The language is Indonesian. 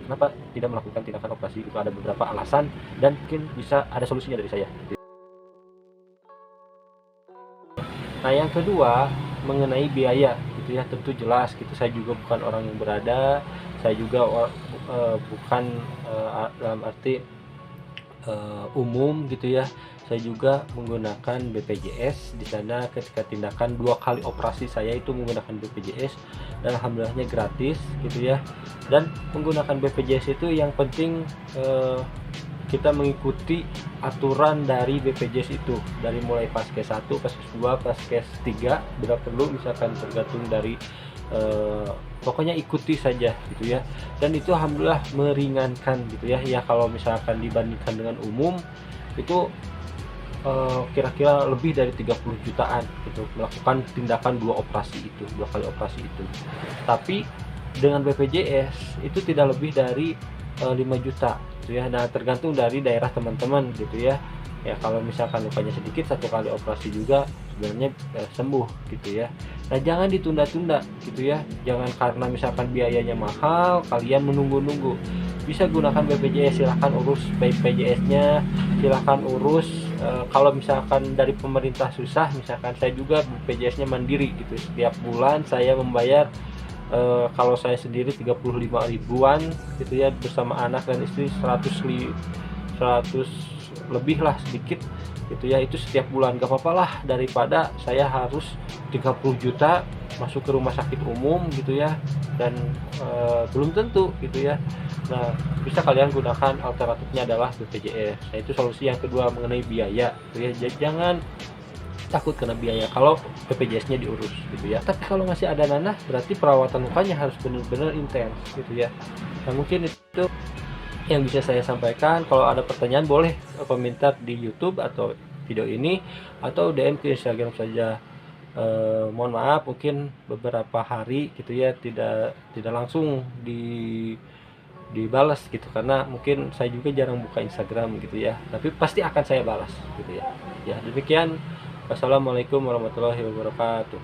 kenapa tidak melakukan tindakan operasi. Itu ada beberapa alasan dan mungkin bisa ada solusinya dari saya. Nah, yang kedua mengenai biaya gitu ya, tentu jelas gitu, saya juga bukan orang yang berada, saya juga bukan dalam arti umum gitu ya. Saya juga menggunakan BPJS. Di sana ketika tindakan 2 kali operasi saya itu menggunakan BPJS dan alhamdulillahnya gratis gitu ya. Dan menggunakan BPJS itu yang penting kita mengikuti aturan dari BPJS itu, dari mulai Paskes 1, Paskes 2, Paskes 3 bila perlu, misalkan tergantung dari pokoknya ikuti saja gitu ya. Dan itu alhamdulillah meringankan gitu ya. Ya kalau misalkan dibandingkan dengan umum itu kira-kira lebih dari 30 jutaan gitu melakukan tindakan 2 kali operasi itu. Tapi dengan BPJS itu tidak lebih dari 5 juta gitu ya. Nah, tergantung dari daerah teman-teman gitu ya. Ya kalau misalkan lukanya sedikit, 1 kali operasi juga sebenarnya sembuh gitu ya. Nah, jangan ditunda-tunda gitu ya. Jangan karena misalkan biayanya mahal kalian menunggu-nunggu. Bisa gunakan BPJS, silahkan urus BPJS-nya, silahkan urus. Kalau misalkan dari pemerintah susah, misalkan saya juga BPJS-nya mandiri gitu. Setiap bulan saya membayar kalau saya sendiri 35 ribuan gitu ya, bersama anak dan istri 100 lebih lah sedikit gitu ya. Itu setiap bulan gak apa-apa lah, daripada saya harus 30 juta masuk ke rumah sakit umum gitu ya, dan belum tentu gitu ya. Nah, bisa kalian gunakan, alternatifnya adalah BPJS. Nah, itu solusi yang kedua mengenai biaya gitu ya. Jangan takut kena biaya kalau BPJS-nya diurus gitu ya. Tapi kalau masih ada nanah, berarti perawatan lukanya harus benar-benar intens gitu ya. Nah, mungkin itu yang bisa saya sampaikan. Kalau ada pertanyaan boleh komentar di YouTube atau video ini, atau DM ke Instagram saja. Mohon maaf mungkin beberapa hari gitu ya tidak langsung dibalas gitu, karena mungkin saya juga jarang buka Instagram gitu ya. Tapi pasti akan saya balas gitu ya. Ya, demikian. Wassalamualaikum warahmatullahi wabarakatuh.